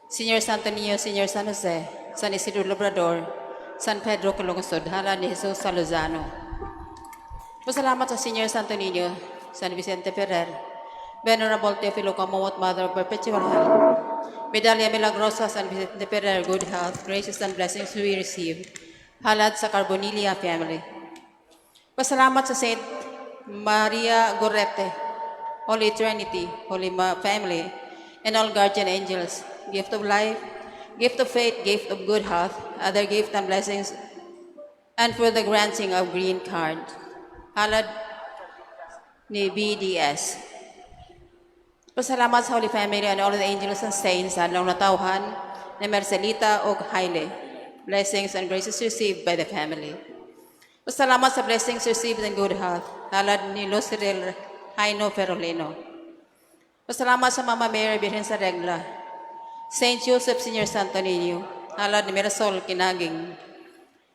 Señor Santo Niño, Señor San Jose, San Isidro Labrador, San Pedro Calungsod, Hala ni Jesus Saluzano. Pasalamat sa Señor Santo Niño, San Vicente Ferrer, Venerable Teofilo Commonwealth Mother of Perpetual Health, Medallia Milagrosa, San Vicente Ferrer, good health, graces and blessings we receive, halad sa Carbonilia family. Pasalamat sa Saint Maria Gorete, Holy Trinity, Holy Family, and all guardian angels, gift of life, gift of faith, gift of good health, other gift and blessings, and for the granting of green card. Halad ni BDS. Pasalamat sa Holy Family and all the angels and saints sa adlaw natawhan ni Marcelita o Haile. Blessings and graces received by the family. Pasalamat sa blessings received in good health. Halad ni Lucirel Jaino Ferolino. Pasalamat sa Mama Mary Birhen sa Regla. Saint Joseph Senior Santo Niño. Halad ni Mirasol Kinaging.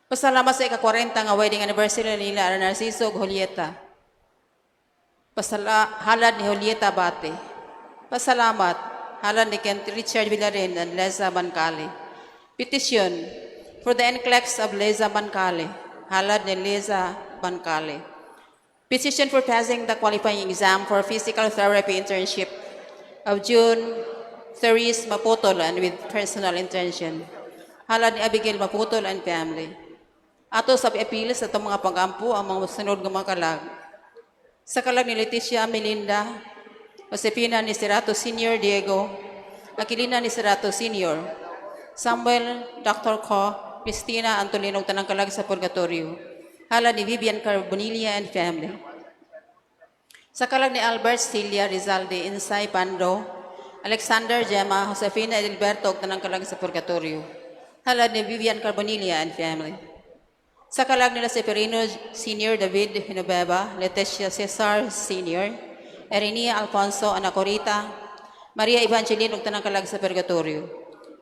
Pasalamat sa ika-40 nga wedding anniversary nila Ara Narciso ug Julieta. Halad ni Julieta Bate. Pasalamat halad ni Kent Richard Villarin and Leza Bancale. Petition for the NCLEX of Leza Bancale. Halad ni Leza Bancale. Petition for passing the qualifying exam for physical therapy internship of June Therese Maputol and with personal intention. Halad ni Abigail Maputol and family. Ato sa appeal sa itong mga pag-ampo ang mga sunod ng mga kalag. Sa kalag ni Leticia Melinda, Josefina ni Serato Senior Diego, Aquilina ni Serato Senior, Samuel Dr. Co, Cristina Antolino Tanang Kalag sa Purgatorio, halad ni Vivian Carbonilia and family. Sa kalag ni Albert Celia Rizalde Insay Pando, Alexander Gemma, Josefina Edilberto Tanang Kalag sa Purgatorio, halad ni Vivian Carbonilia and family. Sa kalag nila Severino Senior David Hinobeba, Leticia Cesar Senior, Erinia Alfonso Anacorita, Maria Evangeline ug tanang kalag sa Purgatorio.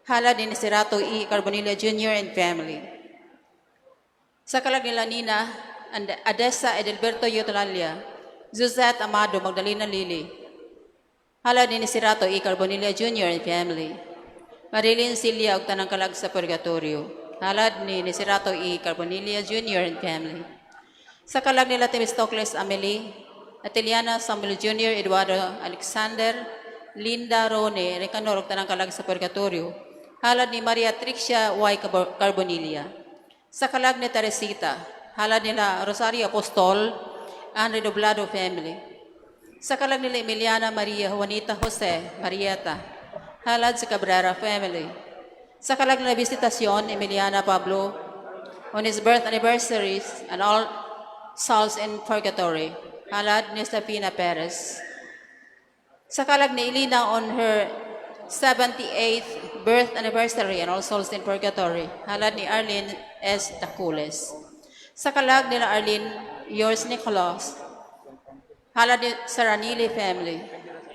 Halad ni Serato E. Carbonilla Jr. and family. Sa kalag nila Nina Adessa Edelberto Yotolalia, Zuzette Amado Magdalena Lili. Halad ni Serato E. Carbonilla Jr. and family. Marilyn Celia ug tanang kalag sa Purgatorio. Halad ni Serato E. Carbonilia Jr. and family. Sa kalag nila Temistocles Amelie, Ateliana Samuel Jr., Eduardo Alexander, Linda Rone, Recanor, tanang kalag sa Purgatorio. Halad ni Maria Trixia Y. Carbonilia. Sa kalag ni Teresita, halad nila Rosario Apostol, and Redoblado family. Sa kalag nila Emiliana Maria Juanita Jose Marieta, halad sa Cabrera family. Sa kalag na Visitasyon, Emiliana Pablo, on his birth anniversaries and all souls in purgatory, halad ni Stefina Perez. Sa kalag ni Elina on her 78th birth anniversary and all souls in purgatory, halad ni Arlene S. Dacules. Sa kalag nila Arlene, yours Nicholas, halad ni Saranili family.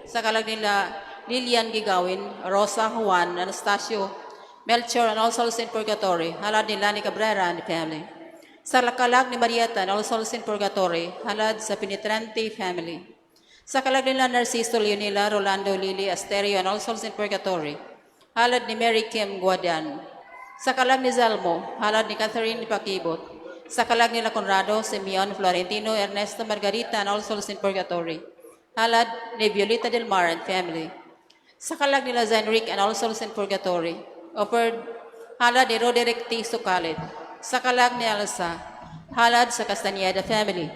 Sa kalag nila Lilian Gigawin, Rosa Juan, Anastasio, Melchor and all souls in purgatory, halad ni Lani Cabrera and family. Sa kalag ni Marieta and all souls in purgatory, halad sa Penetrante family. Sa kalag nila Narciso Leonila, Rolando Lili Asterio and all souls in purgatory, halad ni Mary Kim Guadian. Sa kalag ni Zalmo, halad ni Catherine Pakibot. Sa kalag nila Conrado, Simeon, Florentino, Ernesto Margarita and all souls in purgatory, halad ni Violeta Del Mar and family. Sa kalag nila Zenric and all souls in purgatory, offered halad ni Roderick T. Sukalit. Sa kalag ni Alsa, halad sa Castañeda family.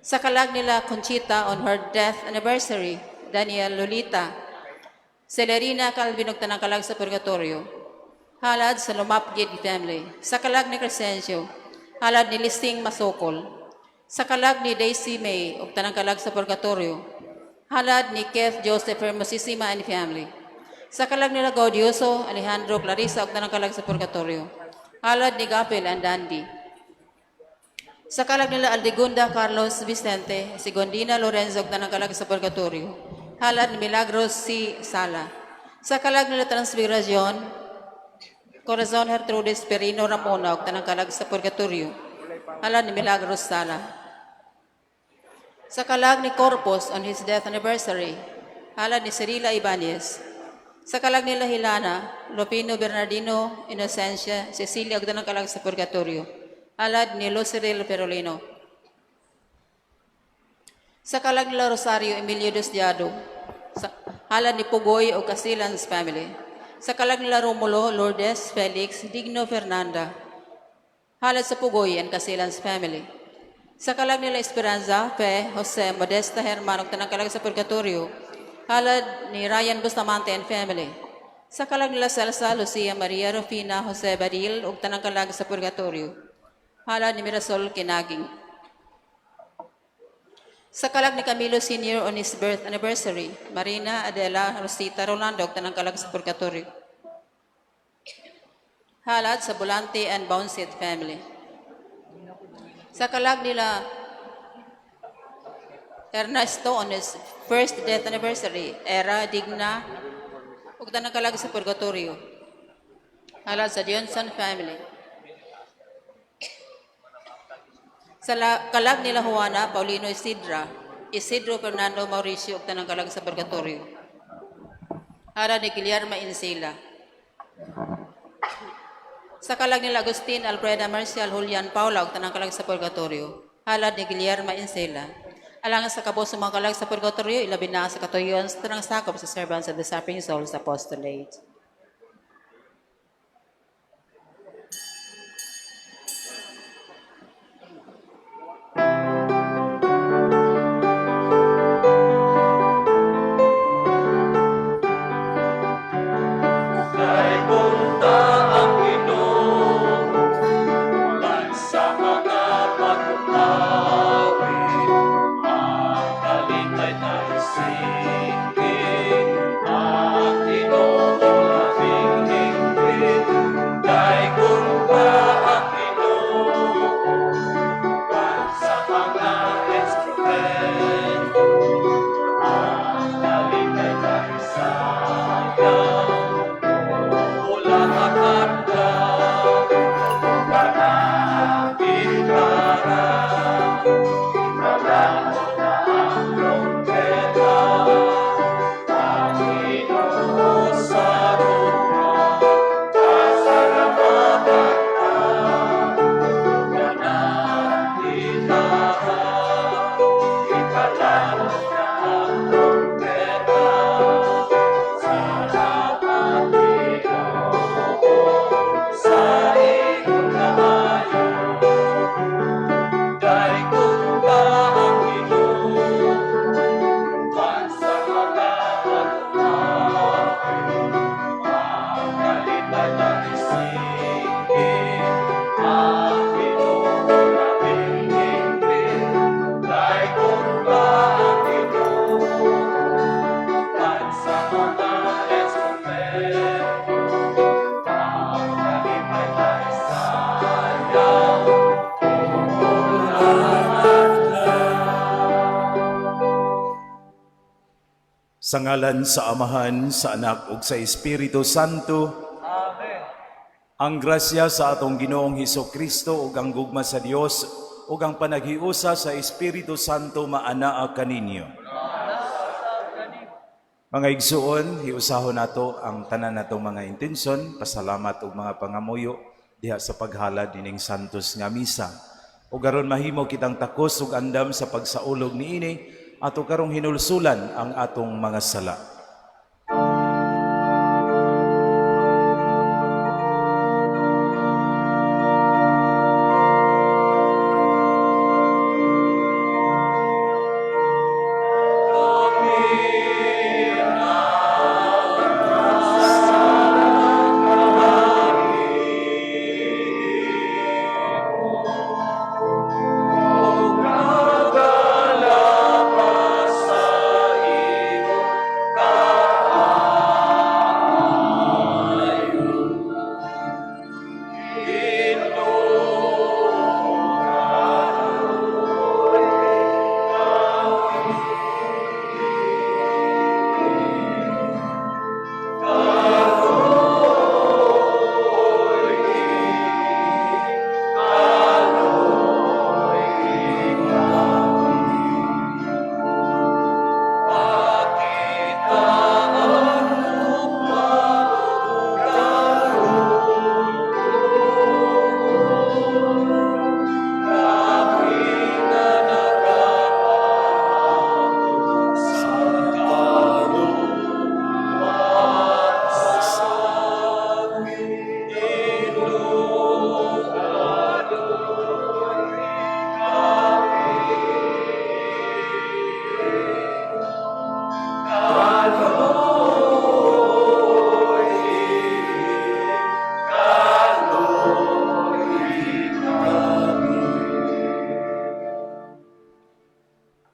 Sa kalag nila Conchita on her death anniversary, Daniel Lolita. Celerina Calvin ug tanang kalag sa Purgatorio, halad sa Lumapgid family. Sa kalag ni Crescencio, halad ni Listing Masokol. Sa kalag ni Daisy May ug tanang kalag sa Purgatorio, halad ni Keith Joseph Hermosissima and family. Sa kalag nila Gaudioso, Alejandro, Clarissa, ug tanang kalag sa Purgatorio, halad ni Gapel and Dandy. Sa kalag nila Aldegunda, Carlos Vicente, Sigondina, Lorenzo, ug tanang kalag sa Purgatorio, halad ni Milagros C. Sala. Sa kalag nila Transfiguracion, Corazon Gertrudis Perino Ramona, ug tanang kalag sa Purgatorio, halad ni Milagros Sala. Sa kalag ni Corpus on his death anniversary, halad ni Cirila Ibanez. Sa kalag nila Hilana, Lupino Bernardino, Inocencia, Cecilia ug tanang kalag sa purgatorio. Halad ni Luciril Perolino. Sa kalag nila Rosario Emilio Desdiado, halad ni Pugoy o Casilans family. Sa kalag nila Romulo, Lourdes, Felix, Digno Fernanda, halad sa Pugoy and Casilans family. Sa kalag nila Esperanza, Fe, Jose, Modesta Herman ug tanang kalag sa purgatorio, halad ni Ryan Bustamante and family. Sa kalag nila Celsa, Lucia, Maria, Rufina, Jose Baril ug tanang kalag sa purgatorio, halad ni Mirasol Kinaging. Sa kalag ni Camilo Sr. on his birth anniversary, Marina, Adela, Rosita, Rolando ug tanang kalag sa purgatorio, halad sa Bolante and Bounset family. Sa kalag nila Ernesto on his first death anniversary, Era, Digna, ug tanang kalag sa purgatorio, halad sa Dionson family. Sa kalag nila Juana, Paulino Isidra, Isidro Fernando Mauricio ug tanang kalag sa purgatorio, halad ni Guillermo Insila. Sa kalag nila Agustin, Alfreda, Marcial, Julian, Paula ug tanang kalag sa purgatorio, halad ni Guillermo Insila. Alang sa kabos sa mga kalag sa purgatorio, ilabi na sa katuyon sa tanang sakop sa servants of the suffering souls apostolate. Sa ngalan sa Amahan, sa Anak ug sa Espiritu Santo. Amen. Ang grasya sa atong Ginoong Hesukristo ug ang gugma sa Dios ug ang panaghiusa sa Espiritu Santo maanaa kaninyo. Mga igsuon, hiusahon nato ang tanan natong mga intensyon, pasalamat ug mga pangamuyo diha sa paghalad dining santos nga misa. Ug aron mahimo kitang takos ug andam sa pagsaulog niini, ato karong hinulsulan ang atong mga sala.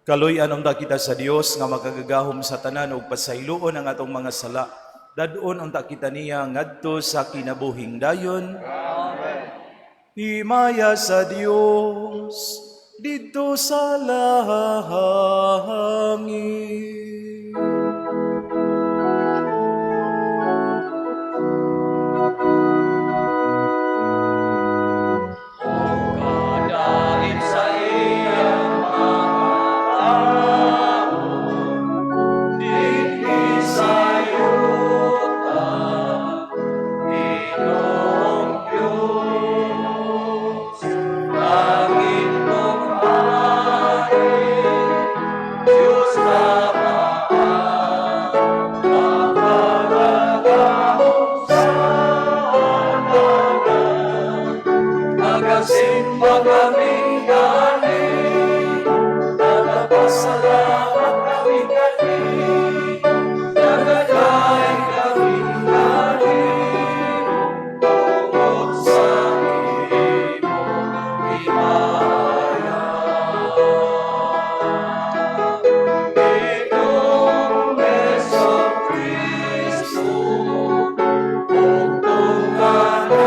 Kaluy-an unta kita sa Dios nga makagagahom sa tanan ug pasayloon ang atong mga sala. Dadon unta kita niya ngadto sa kinabuhing dayon. Himaya sa Dios dito sa langit. Dahil sa iyang mga dinhi sa yuta, Ginoong Diyos, langit lumari, Diyos na mapagagahong sa alaga. Nagasimba kami gani, nagpasalamat kami gani, nagadaig kami gani, tungod sa imong himaya. Ginoong Jesucristo, ug tunggalan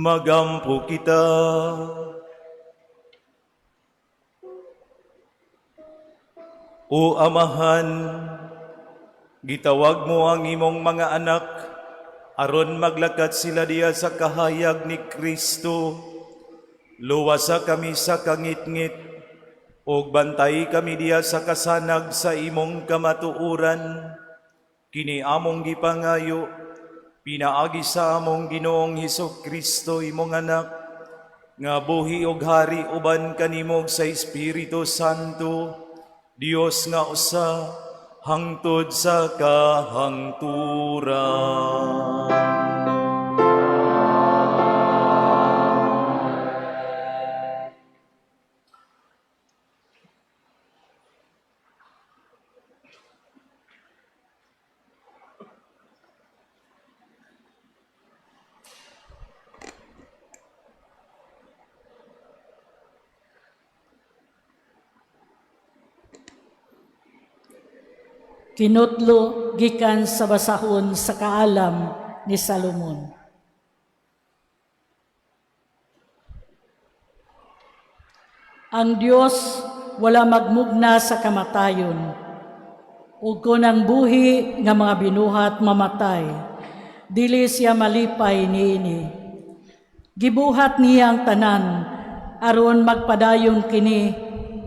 Magampo kita. O Amahan, gitawag mo ang imong mga anak aron maglakad sila diya sa kahayag ni Kristo. Luwasa kami sa kangitngit ug bantay kami diya sa kasanag sa imong kamatuoran. Kini among gipangayo pinaagi sa among Ginoong Hesukristo imong anak nga buhi ug hari uban kanimo sa Espiritu Santo, Dios nga usa hangtod sa kahangturan. Tinutlo gikan sa basahon sa kaalam ni Salomon. Ang Diyos wala magmugna sa kamatayon. Ug kung ang buhi nga mga binuhat mamatay, dili siya malipay niini. Gibuhat niya ang tanan, aron magpadayon kini,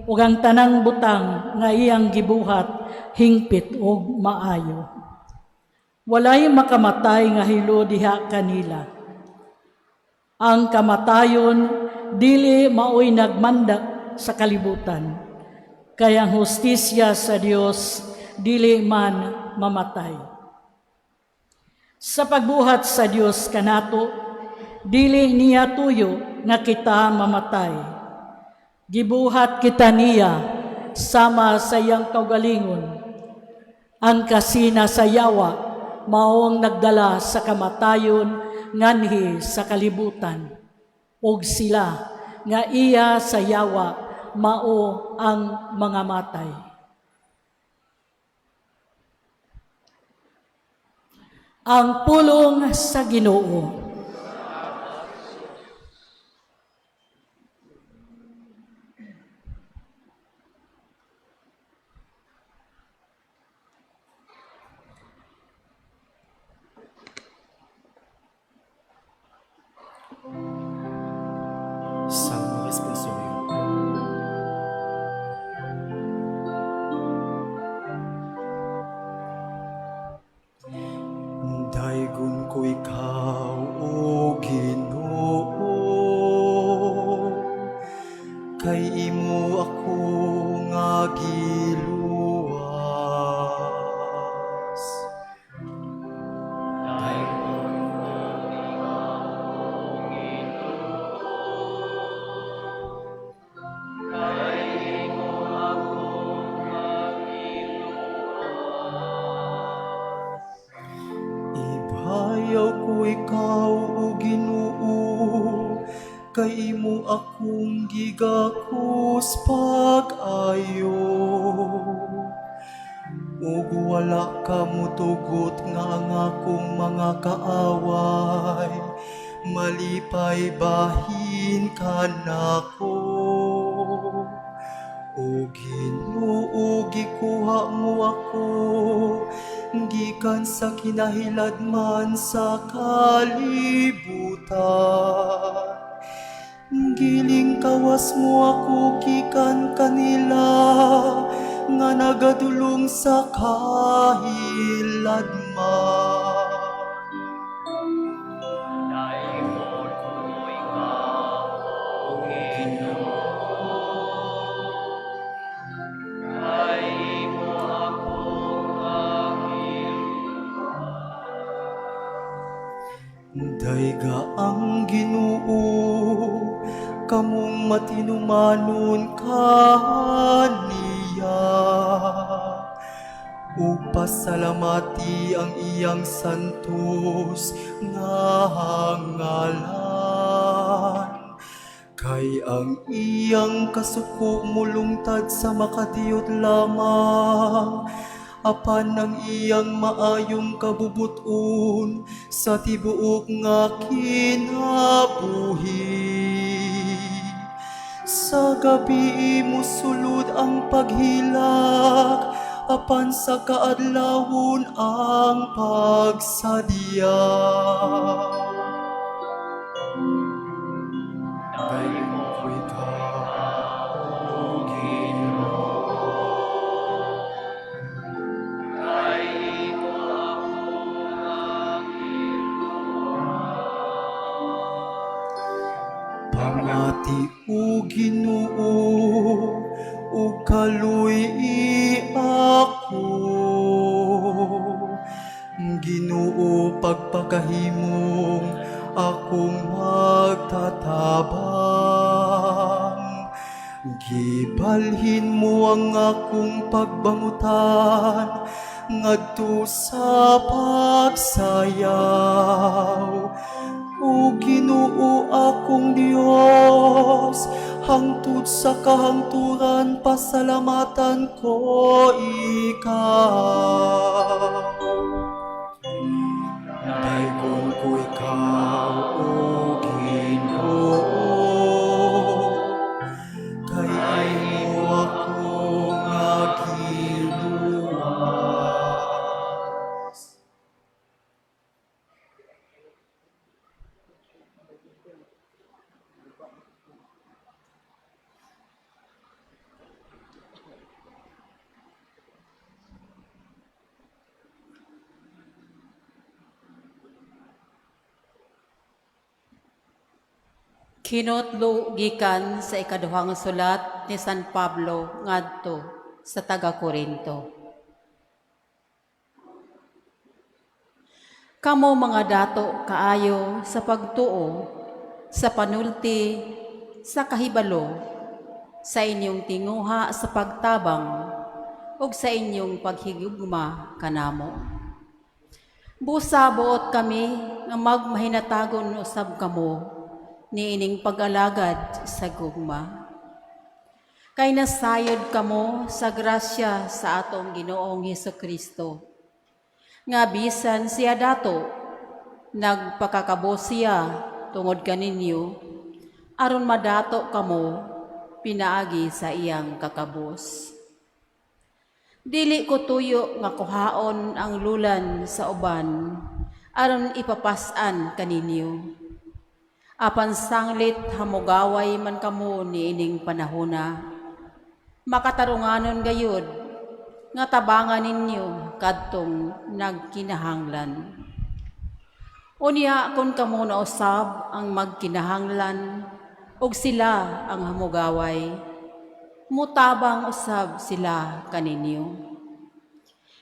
ug ang tanang butang nga iyang gibuhat, hingpit ug maayo. Walay makamatay nga hilo diha kanila. Ang kamatayon dili maoy nagmanda sa kalibutan, kaya ang hustisya sa Dios dili man mamatay. Sa pagbuhat sa Dios kanato, dili niya tuyo nga kita mamatay. Gibuhat kita niya sama sa iyang kaugalingon. Ang kasina sa yawa maong nagdala sa kamatayon nganhi sa kalibutan, ug sila nga iya sa yawa mao ang mga matay. Ang pulong sa Ginoo. Salmo responsorio. Daigon ko ikaw, O Ginoo, kay imo ako nga giluwas. Ibayaw ko ikaw, O Ginoo, kay imo akong gigakos pag-ayo. Ug wala ka mutugot nga ang akong mga kaaway, malipay bahin ka nako. O Ginoo, gikuha mo ako, gikan sa kinahiladman sa kalibutan. Giling kawas mo ako gikan kanila, nga nagadulong sa kahiladman. Dayga ang Ginoo, kamong matinumanon kaniya. Upasalamati ang iyang santos nga ngalan. Kay ang iyang kasuko mulungtad sa makadiyot lamang, apan ang iyang maayong kabubuton sa tibuok nga kinabuhi. Sa gabi mo sulod ang paghilak, apan sa kaadlawon ang pagsadya. Daymo ko ikaw, O Ginoo, pamati o Ginoo, ug kaluy ako. Ginoo, pagpakahimong akong magtatabang. Gibalhin mo ang akong pagbangutan ngadto sa pagsayaw. O Ginoo akong Dios, hangtod sa kahangturan pasalamatan ko ikaw. Daygon ko ikaw, O Ginoo, kay imo ako Kinotlo gikan sa ikaduhang sulat ni San Pablo ngadto sa taga-Korinto. Kamo mga dato kaayo sa pagtuo, sa panulti, sa kahibalo, sa inyong tinguha sa pagtabang, ug sa inyong paghigugma kanamo. Busa buot kami nga magmahinatagon usab kamo niining pag-alagad sa gugma. Kay nasayod kamo sa grasya sa atong Ginoong Hesukristo. Nga bisan siya dato, nagpakakabo siya tungod kaninyo, aron madato kamo pinaagi sa iyang kakabos. Dili ko tuyo nga kuhaon ang lulan sa uban, aron ipapasan kaninyo. Apan sanglit hamugaway man kamo niining panahona, makatarunganon gayud, nga tabangan ninyo kadtong nagkinahanglan. Unya kun kamo nausab ang magkinahanglan, ug sila ang hamugaway, mutabang usab sila kaninyo.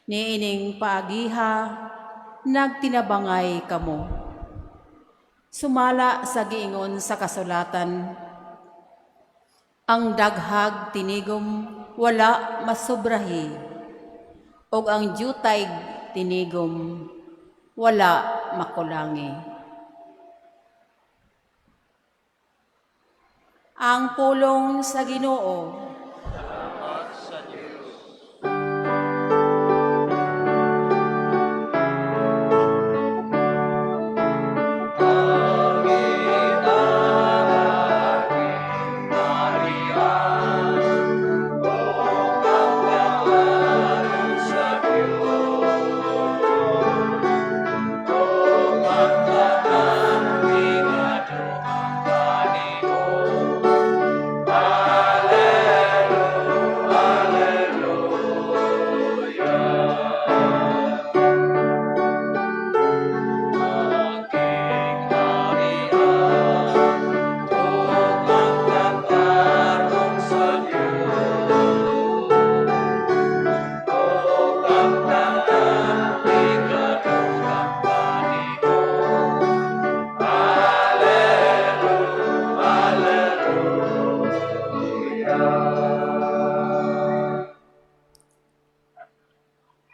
Niining paagiha, nagtinabangay kamo. Sumala sa giingon sa kasulatan, ang daghag tinigom wala masobrahi, ug ang jutay tinigom wala makulangi. Ang pulong sa Ginoo.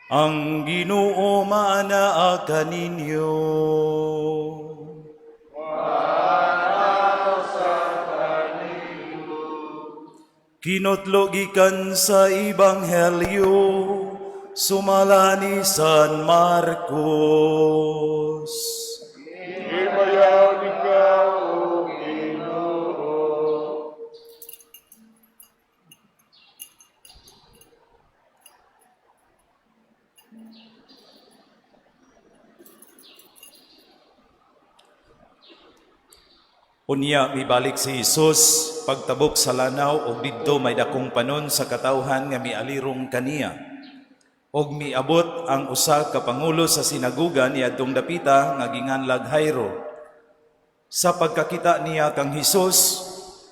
Ang Ginoo maanaa kaninyo. Kinotlo gikan sa Ebanghelyo sumala ni San Marcos. Unya mibalik si Jesus pagtabok sa lanaw og didto may dakong panon sa katawhan nga mialirong kaniya. Og miabot ang usa ka pangulo sa sinaguga niadtong dapita nga ginganlag Jairo. Sa pagkakita niya kang Jesus,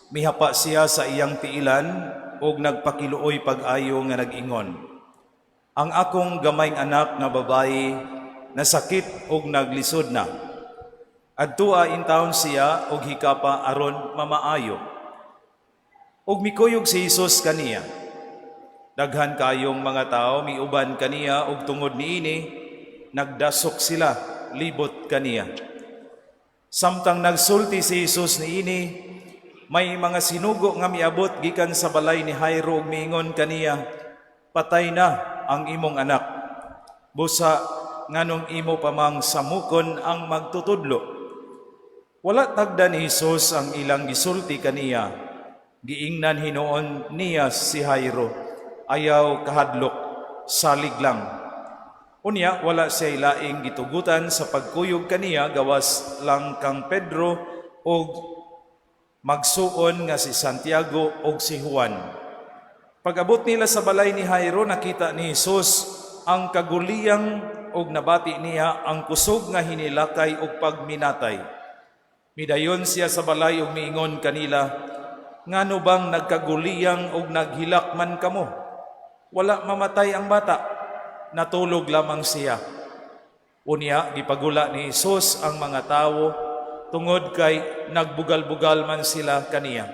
mihapa siya sa iyang tiilan og nagpakiluoy pag-ayo nga nag-ingon, ang akong gamayng anak nga babayi nasakit og naglisod na. Adtua intawon siya og hikapa aron mamaayo. Og mikuyog si Jesus kaniya. Daghan kayong mga tao miuban kaniya og tungod niini nagdasok sila libot kaniya. Samtang nagsulti si Jesus niini, may mga sinugo nga miabot gikan sa balay ni Jairo og miingon kaniya, patay na ang imong anak. Busa nganong imo pamang samukon ang magtutudlo. Wala tagda ni Jesus ang ilang gisulti kaniya. Giingnan hinuon niya si Jairo. Ayaw kahadlok, salig lang. Unya, wala siya ilaing gitugutan sa pagkuyog kaniya gawas lang kang Pedro o magsuon nga si Santiago o si Juan. Pag-abot nila sa balay ni Jairo, nakita ni Jesus ang kaguliyang og nabati niya ang kusog nga hinilakay og pagminatay. Midayon siya sa balay ug miingon kanila, ngano bang nagkaguliyang ug naghilak man kamo? Wala mamatay ang bata, natulog lamang siya. Unya, gipagula ni Hesus ang mga tawo, tungod kay nagbugal-bugal man sila kaniya.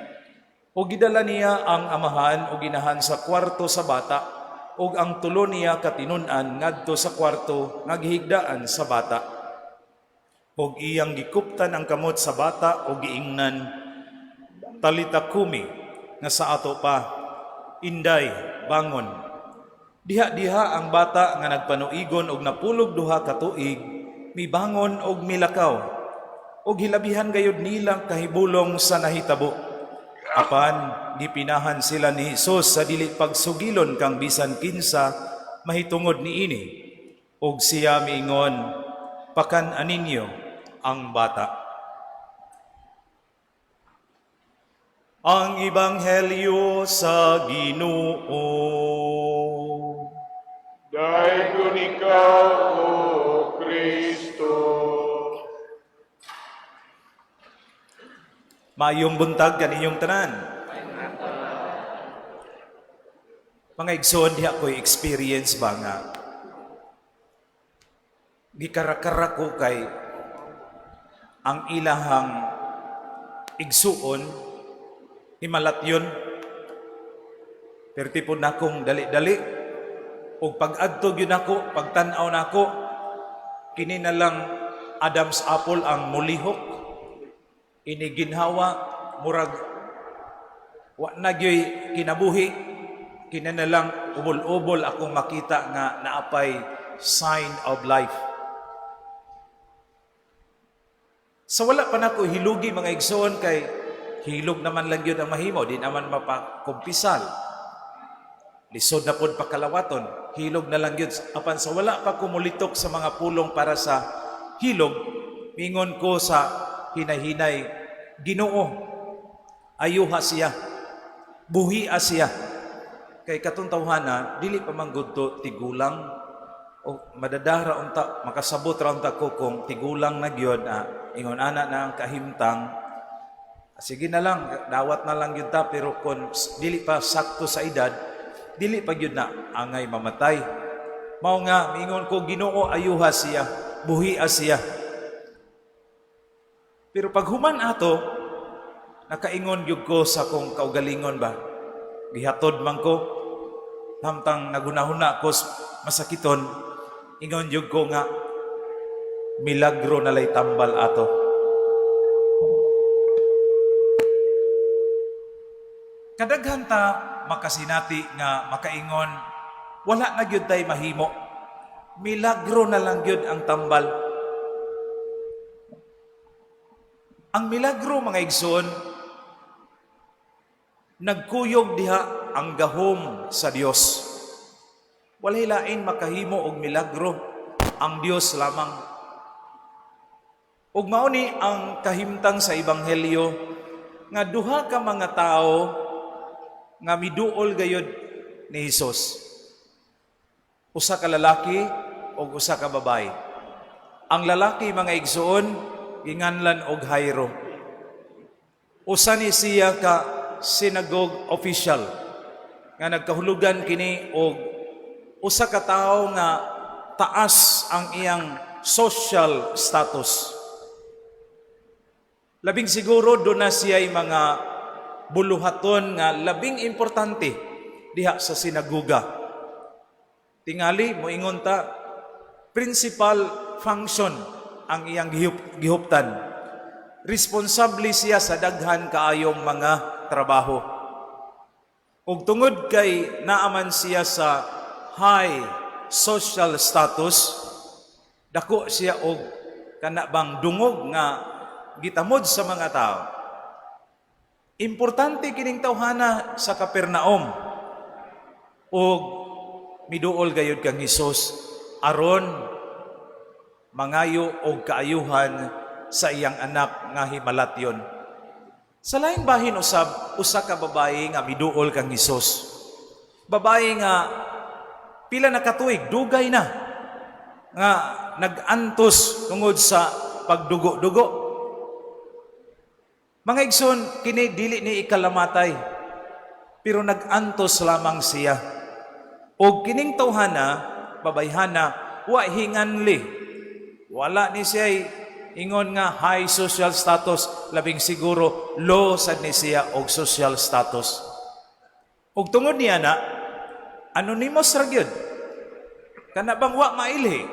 O gidala niya ang amahan o ginahan sa kwarto sa bata, o ang tulo niya katinun-an ngadto sa kwarto naghigdaan sa bata. O iyang gikuptan ang kamot sa bata o giingnan, talita kumi, nga sa ato pa, inday, bangon. Diha-diha ang bata nga nagpanuigon og napulog duha ka tuig, mibangon og milakaw, og hilabihan gayud nila kahibulong sa nahitabo. Apan gipinahan sila ni Hesus sa dili pagsugilon kang bisan kinsa mahitungod niini, og siya miingon, pakan-an ninyo ang bata. Ang Ebanghelyo sa Ginoo. Dayon ikaw, O Kristo. Mayong buntag kaninyong tanan. Mga igsoon, diha ko'y experience ba nga gikarakara ko kay ang ilahang igsuon himalatyon perti po na akong dali-dali o pag-adtog yun ako, pagtanaw na ako, kini na lang Adam's apple ang mulihok, iniginhawa, murag, wa nagyoy kinabuhi, kini na lang ubol-ubol akong makita nga naapay sign of life. Sa wala pa na ko hilugi mga igsoon kay hilog naman lang yun ang mahimo, di naman mapakumpisal. Lisod na pod pakalawaton, hilog na lang yun. Apan sa wala pa kumulitok sa mga pulong para sa hilog, mingon ko sa hinay-hinay, Ginoo, ayuha siya, buhia siya. Kay katong tawhana, dili pa manggudto tigulang, o madadara unta, makasabot ra unta ko kung tigulang na gyud, ingon ana na ang kahimtang, sige na lang, dawat na lang yun ta, pero kung dili pa sakto sa edad, dili pa yun na angay mamatay. Mao nga, mingon ko, Ginoo, ayuha siya, buhia siya. Pero pag human ato, nakaingon yun ko sa kong kaugalingon ba, gihatod man ko, hamtang nagunahuna ko masakiton, ingon yun ko nga, milagro na lay tambal ato. Kadaghan ta makasinati nga makaingon, wala na gyud tay mahimo. Milagro na lang gyud ang tambal. Ang milagro mga igsoon, nagkuyog diha ang gahom sa Dios. Walay lain makahimo og milagro, ang Dios lamang. Ug mao ni ang kahimtang sa ebanghelyo nga duha ka mga tao nga miduol gayud ni Hesus. Usa ka lalaki o usa ka babae. Ang lalaki mga igsoon, ginganlan og Jairo. Usa ni siya ka synagogue official nga nagkahulugan kini og usa ka tawo nga taas ang iyang social status. Labing siguro doon na siya'y mga buluhaton nga labing importante diha sa sinaguga. Tingali, moingon ta, principal function ang iyang gihuptan. Responsable siya sa daghan kaayong mga trabaho. Ug tungod kay naaman siya sa high social status, dako siya og kanabang dungog nga gitamod sa mga tao. Importante kining tawhana sa Kapernaum. Og miduol gayud kang Hesus aron mangayo og kaayuhan sa iyang anak nga himalatyon. Sa laing bahin usab, usa ka babae nga miduol kang Hesus. Babae nga pila na katuig, dugay na nga nag-antos tungod sa pagdugo-dugo. Mga igsoon, kini dili ni ikalamatay, pero nagantos lamang siya. O kining tawhana, babayhana, wa hinganli. Wala ni siya ingon nga high social status, labing siguro low sad ni siya og social status. Og tungod niya na, anonymous ra gyud. Kana bang wa mailhi,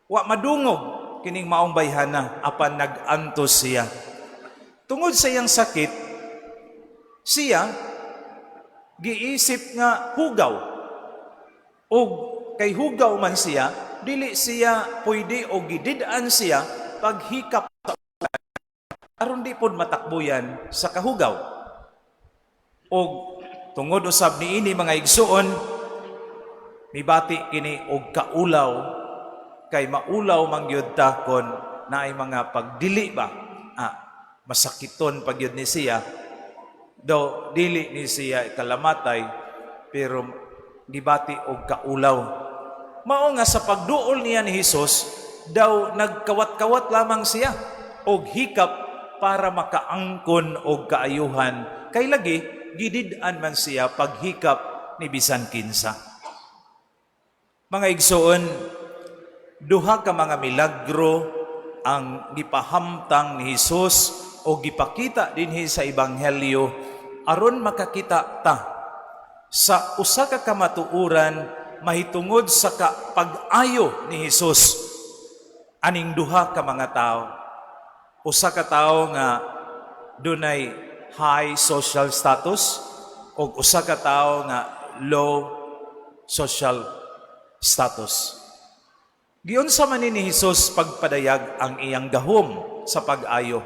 wa madungog kining maong bayhana apan nagantos siya. Tungod sa iyang sakit, siya giisip nga hugaw. O kay hugaw man siya, dili siya pwede o gididaan siya paghikap sa aron di pod matakbuyan sa kahugaw. O tungod usab niini mga igsuon, mibati kini og kaulaw kay maulaw mangyud ta kon naay mga pagdili ba. Masakiton pagyud ni siya, daw dili ni siya kalamatay, pero gibati og kaulaw. Mao nga sa pagduol niya ni Hesus, daw nagkawat-kawat lamang siya og hikap para makaangkon og kaayuhan, kay lagi gidid-an man siya paghikap ni bisan kinsa. Mga igsoon, duha ka mga milagro ang gipahamtang ni Hesus o gipakita dinhi sa ebanghelyo aron makakita ta sa usa ka kamatuoran mahitungod sa pag-ayo ni Hesus aning duha ka mga tao. Usa ka tao nga dunay high social status o usa ka tao nga low social status. Giunsa man ni Hesus pagpadayag ang iyang gahom sa pag-ayo.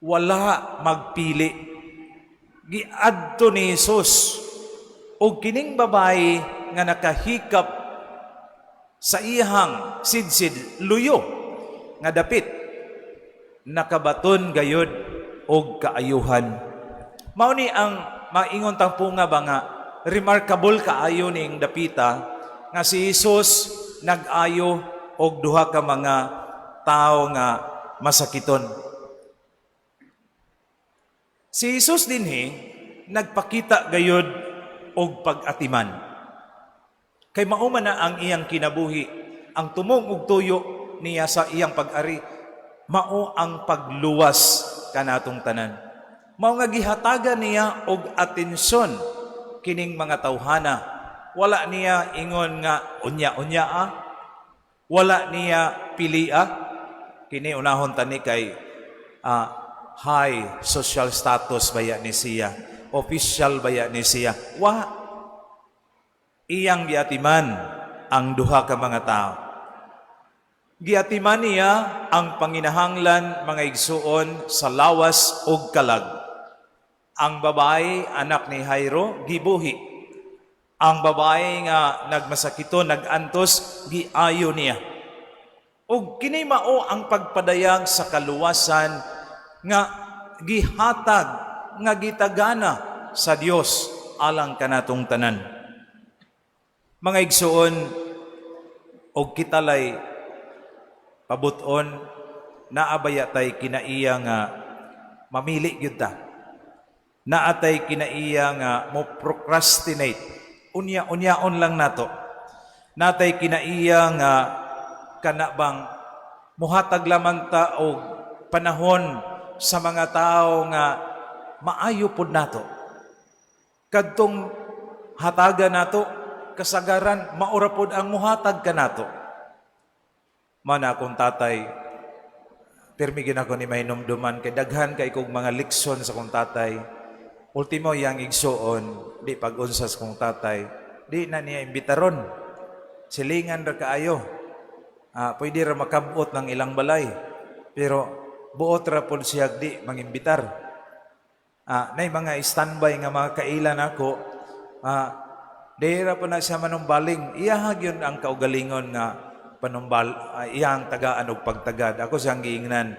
Wala magpili. Giadto ni Hesus og kining babae nga nakahikap sa iyang sidsid luyo nga dapit, nakabaton gayud og kaayuhan. Mao ni ang maingon tang punga ba nga remarkable kaayo ning dapita nga si Hesus nag-ayo og duha ka mga tao nga masakiton. Si Hesus dinhi nagpakita gayud og pag-atiman. Kay mao man na ang iyang kinabuhi, ang tumong ug tuyo niya sa iyang pag-ari, mao ang pagluwas kanatong tanan. Mao nga gihatagan niya og atensyon kining mga tawhana. Wala niya ingon nga unya-unya wala niya pilia. Kini unahon tani kay high social status baya ni siya, official baya ni siya. Iyang giatiman ang duha ka mga tao. Giatiman niya ang panginahanglan mga igsuon sa lawas ug kalag. Ang babae anak ni Jairo gibuhi. Ang babae nga nagmasakito, nagantos, giayo niya. Ug kini mao ang pagpadayag sa kaluwasan nga gihatag, nga gitagana sa Dios alang kanatong tanan. Mga igsuon, og kitalay pabuton, naabaya tay kinaiya nga mamili gyud ta. Naatay kinaiya nga mo procrastinate. Unya-unyaon lang nato. Natay kinaiya nga kanabang muhatag lamang ta og panahon sa mga tao nga maayo pud nato. Kadtong hatagan nato, kasagaran maura pud ang muhatag kanato. Mana akong tatay, permigin ako ni mahinumduman kay daghan kay kog mga leksyon sa kong tatay. Ultimo yang igsuon, di pag-unsas kong tatay, di na niya imbitaron. Silingan ra kaayo. Pwede ra makabot ng ilang balay. Pero buot ra pud siya di mangimbitar. Nay mga standby nga mga kailan ako, dihira po na siya manumbaling. Iyahag yun ang kaugalingon nga iyang tagaan og pagtagad. Ako siyang giingnan.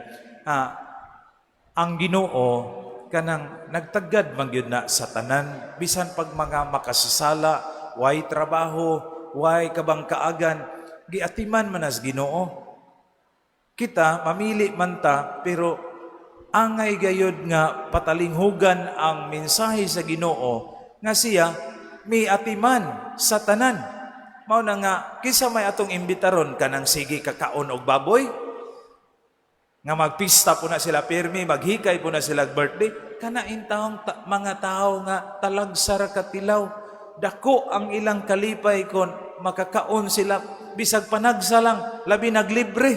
Ang Ginoo kanang nagtagad man gyud na sa tanan, bisan pag mga makasasala, way trabaho, way kabang kaagan, giatiman man as Ginoo. Kita mamili man ta, pero angay gayod nga patalinghugan ang mensahe sa Ginoo nga siya may atiman sa tanan. Mao na nga kinsa may atong imbitaron kanang sige kakaon og baboy nga magpista po na sila pirmi, maghikay po na sila birthday, kana intawong mga tao nga talagsara katilaw, dako ang ilang kalipay kon makakaon sila, bisag panagsa lang, labi naglibre.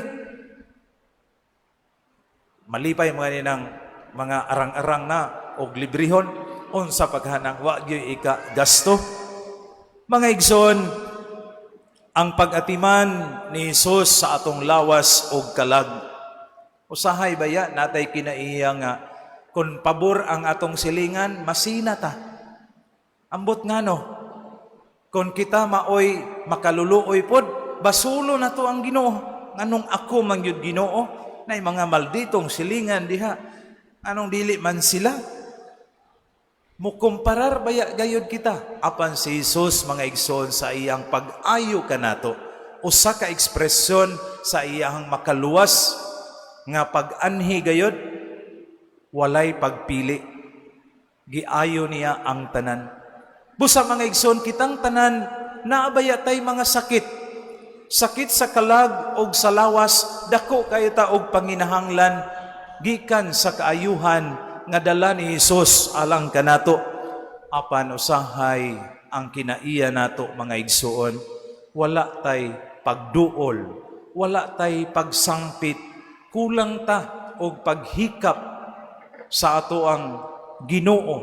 Malipay mga ninang mga arang-arang na o librihon, unsa paghanang wa gyud ika gasto. Mga igsoon, ang pag-atiman ni Jesus sa atong lawas o kalag, usahay baya natay kinaiya nga kung pabor ang atong silingan, masina ta. Ambot nga no, kung kita maoy makaluluoy pod, basulo na to ang Ginoo. Nganong ako man yun Ginoo, na mga malditong silingan diha, anong dili man sila. Mukumparar baya gayod kita. Apan si Jesus mga igsoon sa iyang pag-ayo kanato, usa ka ekspresyon sa iyang makaluwas nga pag-anhi gayod, walay pagpili. Giayo niya ang tanan. Busa mga igsoon, kitang tanan naabaya tay mga sakit. Sakit sa kalag og sa lawas, dako kayo ta og panginahanglan gikan sa kaayuhan nga dala ni Jesus alang kanato. Apan usahay ang kinaiya nato mga igsoon, wala tay pagduol, wala tay pagsangpit, kulang ta og paghikap sa ato ang Ginoo,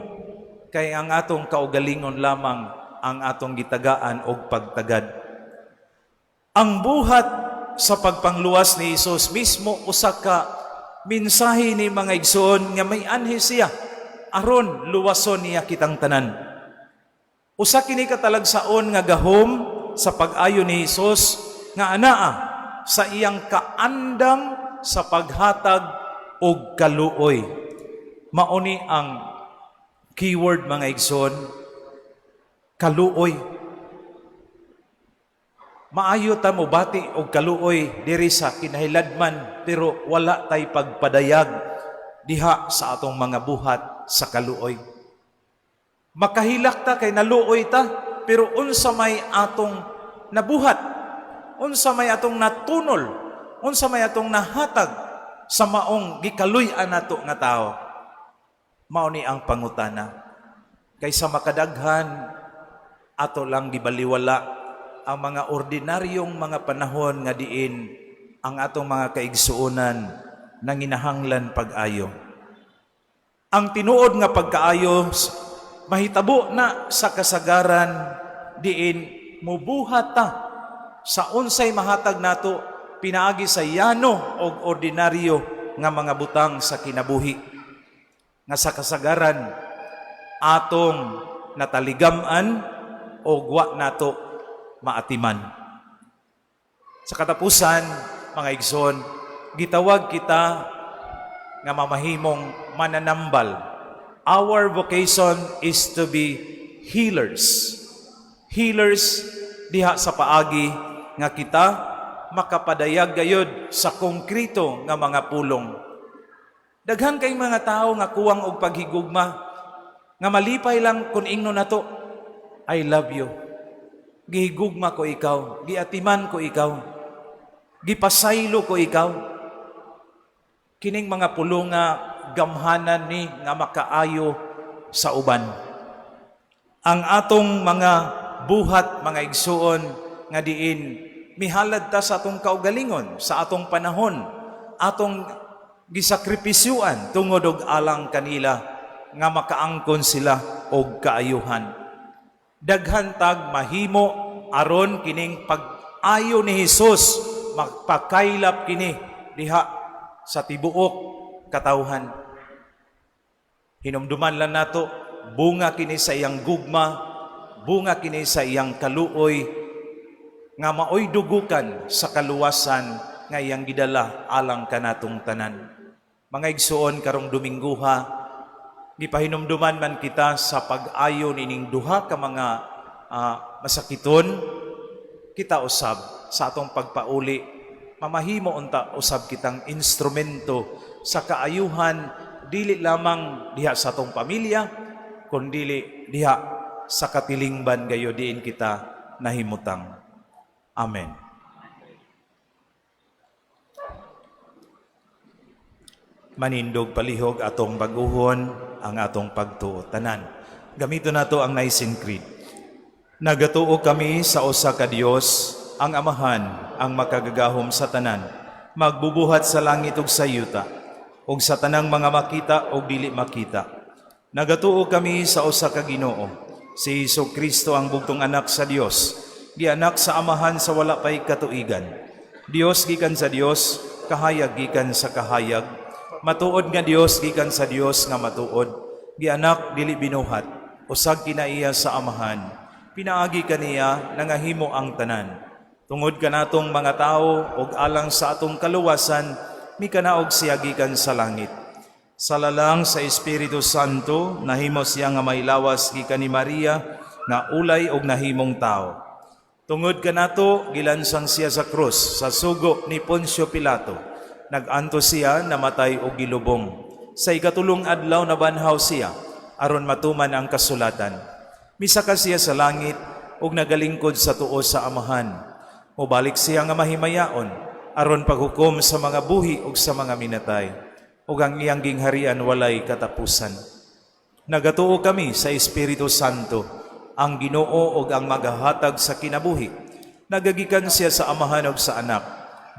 kay ang atong kaugalingon lamang ang atong gitagaan og pagtagad. Ang buhat sa pagpangluwas ni Jesus mismo usa ka mensahe ni mga igsoon nga may anhi siya aron luwason niya kitang tanan. Usa kini katalagsaon nga gahom sa pag-ayo ni Jesus nga anaa sa iyang kaandam sa paghatag og kaluoy. Mauni ang keyword mga igsoon, kaluoy. Maayo ta mo bati og kaluoy diri sa kinahiladman, pero wala tay pagpadayag diha sa atong mga buhat sa kaluoy. Makahilak ta kay naluoy ta, pero unsa may atong nabuhat, unsa may atong natunol, unsa may atong nahatag sa maong gikaluy-an nato nga tao. Mao ni ang pangutana. Kaysa makadaghan ato lang gibaliwala ang mga ordinaryong mga panahon nga diin ang atong mga kaigsuonan nanginahanglan pag-ayo. Ang tinuod nga pagkaayo mahitabo na sa kasagaran diin mubuhat ta sa unsay mahatag nato pinaagi sa yano og ordinaryo nga mga butang sa kinabuhi. Nga sa kasagaran atong nataligaman o wa nato maatiman. Sa katapusan, mga igsoon, gitawag kita nga mamahimong mananambal. Our vocation is to be healers. Healers diha sa paagi nga kita makapadayag gayud sa konkrito nga mga pulong. Daghan kay mga tao nga kuwang og paghigugma, nga malipay lang kung ingno na to, I love you. Gihigugma ko ikaw, giatiman ko ikaw, gipasaylo ko ikaw. Kining mga pulong nga gamhanan ni nga makaayo sa uban. Ang atong mga buhat, mga igsuon, nga diin, mihalad ta sa atong kaugalingon, sa atong panahon, atong gisakripisyuan tungod og alang kanila nga makaangkon sila og kaayuhan. Daghan tag mahimo aron kining pag-ayo ni Hesus magpakaylap kini diha sa tibuok katawhan. Hinumduman lang nato, bunga kini sa iyang gugma, bunga kini sa iyang kaluoy nga maoy dugukan sa kaluwasan nga iyang gidala alang kanatong tanan. Mga igsuon karong Domingguha, gipahinumduman man kita sa pag-ayo nining duha ka mga masakiton, kita usab sa atong pagpauli, mamahimo unta usab kitang instrumento sa kaayuhan dili lamang diha sa atong pamilya, kundi diha sa katilingban gayo diin kita nahimutang. Amen. Manindog palihog atong baguhon ang atong pagtuo tanan. Gamito nato ang Nicene Creed. Nagatuo kami sa usa ka Dios, ang Amahan, ang makagagahom sa tanan, magbubuhat sa langit ug sa yuta, ug sa tanang mga makita ug dili makita. Nagatuo kami sa usa ka Ginoo, si Jesu-Kristo ang bugtong anak sa Dios, gianak sa Amahan sa wala pay katuigan. Dios gikan sa Dios, kahayag gikan sa kahayag, matuod nga Dios gikan sa Dios nga matuod, gianak dili binuhat, usag kinaiya sa Amahan, pinaagi kaniya nangahimo ang tanan. Tungod kanatong mga tao ug alang sa atong kaluwasan, mikanaog siya gikan sa langit. Sa lalang sa Espiritu Santo, nahimo siya nga may lawas gikan ni Maria, nga ulay og nahimong tao. Tungod kanato, gilansang siya sa krus, sa sugo ni Poncio Pilato. Naganto siya, namatay og gilubong. Sa ikatulong adlaw na banhaw siya, aron matuman ang kasulatan. Misaka siya sa langit, ug nagalingkod sa tuo sa Amahan. Mubalik siya nga mahimayaon, aron paghukom sa mga buhi ug sa mga minatay, ug ang iyang gingharian walay katapusan. Nagatuo kami sa Espiritu Santo, ang Ginoo ug ang magahatag sa kinabuhi. Nagagikan siya sa Amahan ug sa Anak,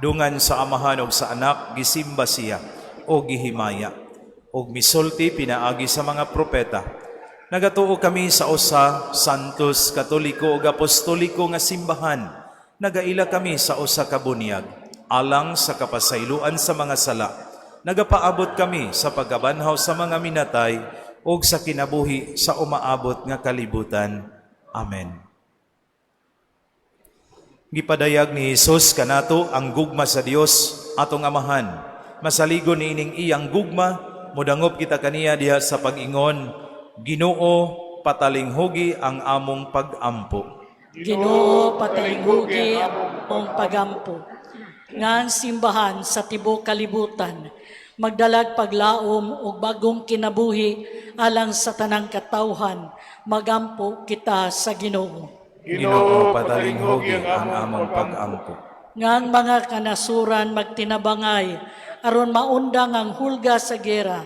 dungan sa Amahan ug sa Anak gisimba siya o gihimaya, ug misulti pinaagi sa mga propeta. Nagatuo kami sa usa, santos, katoliko ug apostoliko nga simbahan. Nagaila kami sa usa ka bunyag, alang sa kapasayloan sa mga sala. Nagapaabot kami sa pagkabanhaw sa mga minatay ug sa kinabuhi sa umaabot nga kalibutan. Amen. Gipadayag ni Jesus kanato ang gugma sa Dios atong Amahan. Masaligon niining iyang gugma, modangop kita kaniya diha sa pag-ingon, Ginoo, patalinghugi ang among pag-ampo. Ginoo, patalinghugi ang pagampo. Ngan simbahan sa tibok kalibutan, magdalag paglaom ug bagong kinabuhi alang sa tanang katawhan, magampo kita sa Ginoo. Ginoo, patalinghugi ang among pag-ampo. Ngan mga kanasuran magtinabangay, aron maundang ang hulga sa gera,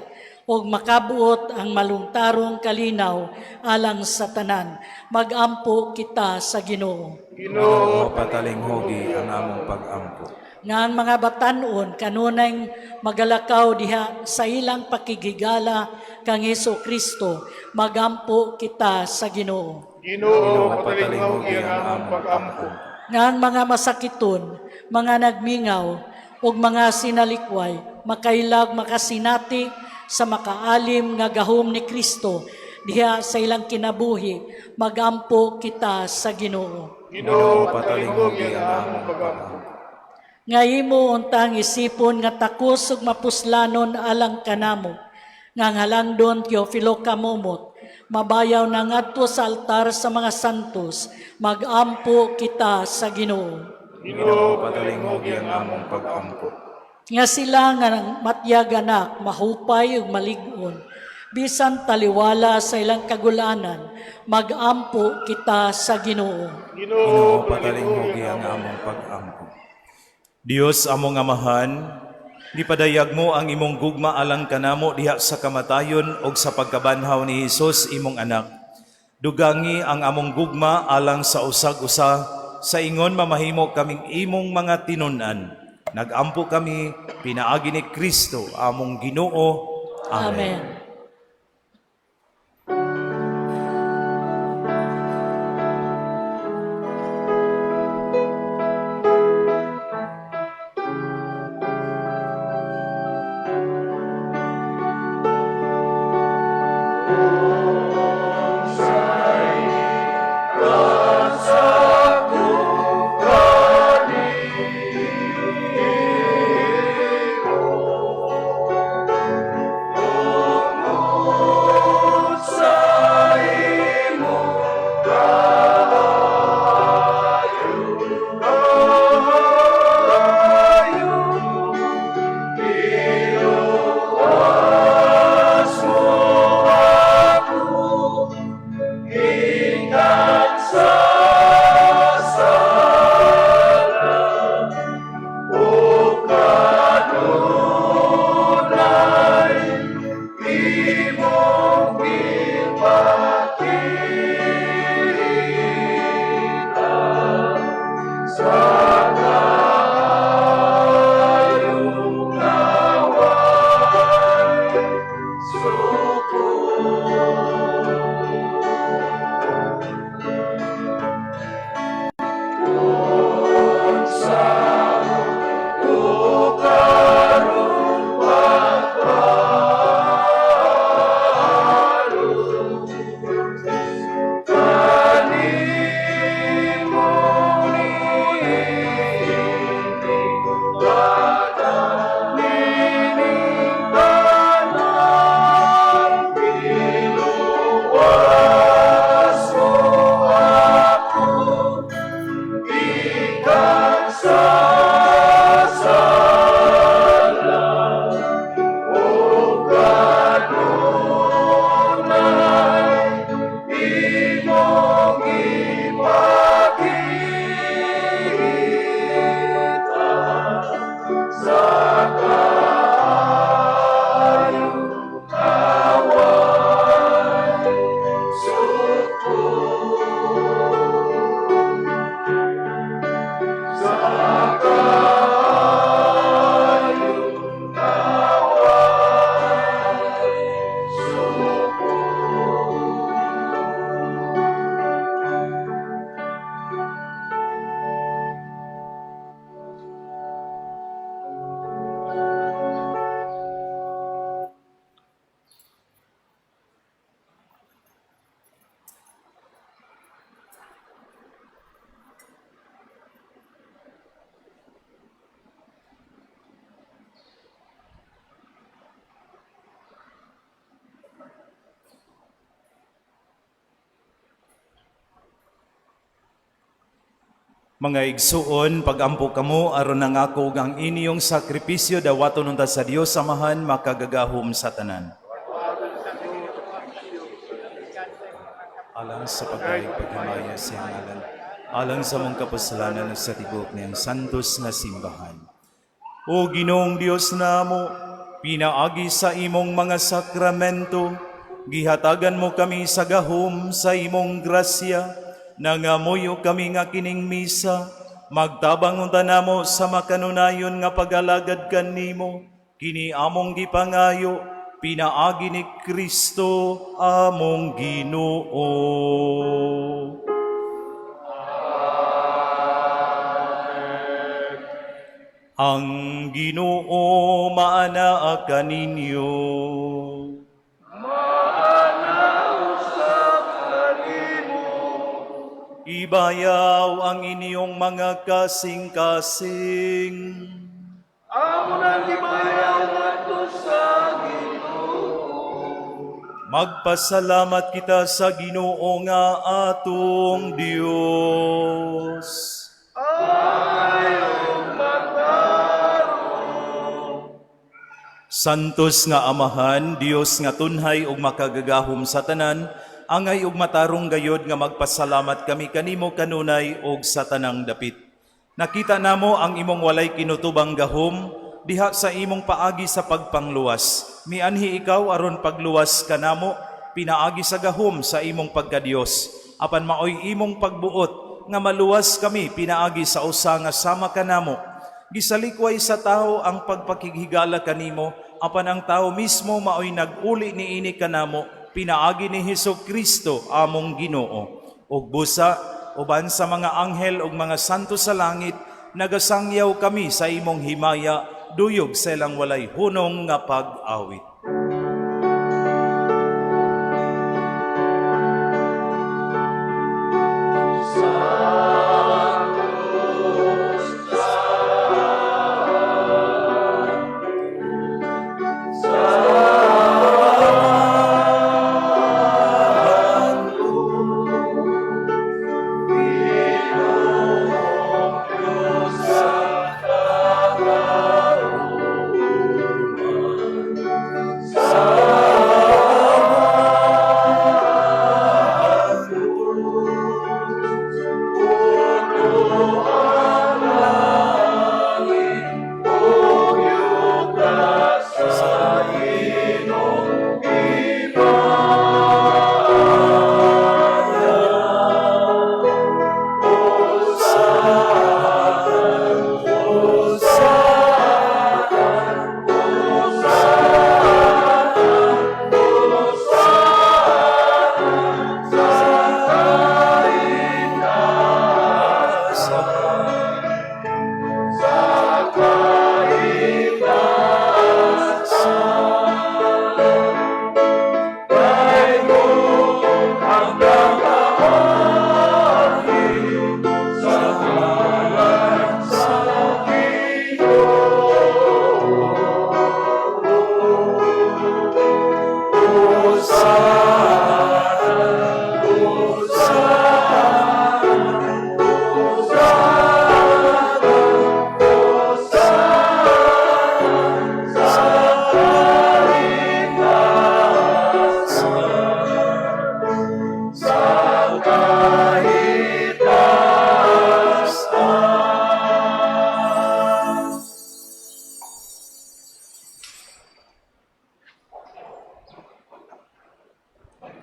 ug makabuot ang malungtarong kalinaw alang sa tanan, magampo kita sa Ginoo. Ginoo, patalinghugi ang among pag-ampo. Ngan mga batan-on kanunay magalakaw diha sa ilang pakigigala kang Jesu-Kristo, magampo kita sa Ginoo. Ginoo, patalinghugi ang among pag-ampo. Ngan mga masakiton, mga nagmingaw, ug mga sinalikway, makailag makasinati sa makaalim nga gahom ni Kristo diha sa ilang kinabuhi, magampo kita sa Ginoo. Ginoo, patalinghugi ang among pag-ampo. Nga imo untang isipon nga takos ug mapuslanon alang kanamo, nga halangdon Teofilo kamumot, mabayaw na ngadto sa altar sa mga santos, magampo kita sa Ginoo. Ginoo, patalinghugi ang among pag-ampo. Nga sila nga matyag anak, mahupay ug malig-on, bisan taliwala sa ilang kagulanan, magampo kita sa Ginoo. Ginoo, patalinghugi ang among pag-ampo. Dios among Amahan, gipadayag mo ang imong gugma alang kanamo diha sa kamatayon ug sa pagkabanhaw ni Hesus imong anak. Dugangi ang among gugma alang sa usag-usa, sa ingon mamahimo kaming imong mga tinun-an. Nagampo kami, pinaagi ni Kristo, among Ginoo. Amen. Amen. Mga igsuon, pagampo kamo aron nangako ang inyong sakripisyo dawaton unta sa Dios Amahan makagagahom sa tanan. Alang sa pagkahimaya sa ngalan, alang sa mong kapasalanan sa tibok niyang santos nga simbahan. O Ginoong Dios namo, pinaagi sa imong mga sakramento, gihatagan mo kami sa gahom sa imong grasya, nangamuyo kami nga kining misa, magtabang unta namo sa makanunayon nga pag-alagad kanimo, kini among gipangayo, pinaagi ni Kristo among Ginoo. Ang Ginoo maanaa kaninyo. Ibayaw ang inyong mga kasing-kasing. Amo nang ibayaw ngadto sa Ginoo. Magpasalamat kita sa Ginoo nga atong Dios. Santos nga Amahan, Dios nga tunhay ug makagagahom sa tanan, angay ug matarong gayod nga magpasalamat kami kanimo kanunay ug sa tanang dapit. Nakita namo ang imong walay kinutubang gahom diha sa imong paagi sa pagpangluwas. Mianhi ikaw aron pagluwas kanamo pinaagi sa gahom sa imong pagkadios. Apan maoy imong pagbuot nga maluwas kami pinaagi sa usa nga sama kanamo. Gisalikway sa tao ang pagpakighigala kanimo, apan ang tao mismo maoy nag-uli niini kanamo pinaagi ni Hesukristo among Ginoo. Ug busa uban sa mga anghel ug mga santo sa langit, nagasangyaw kami sa imong himaya, duyog sa ilang walay hunong nga pag-awit.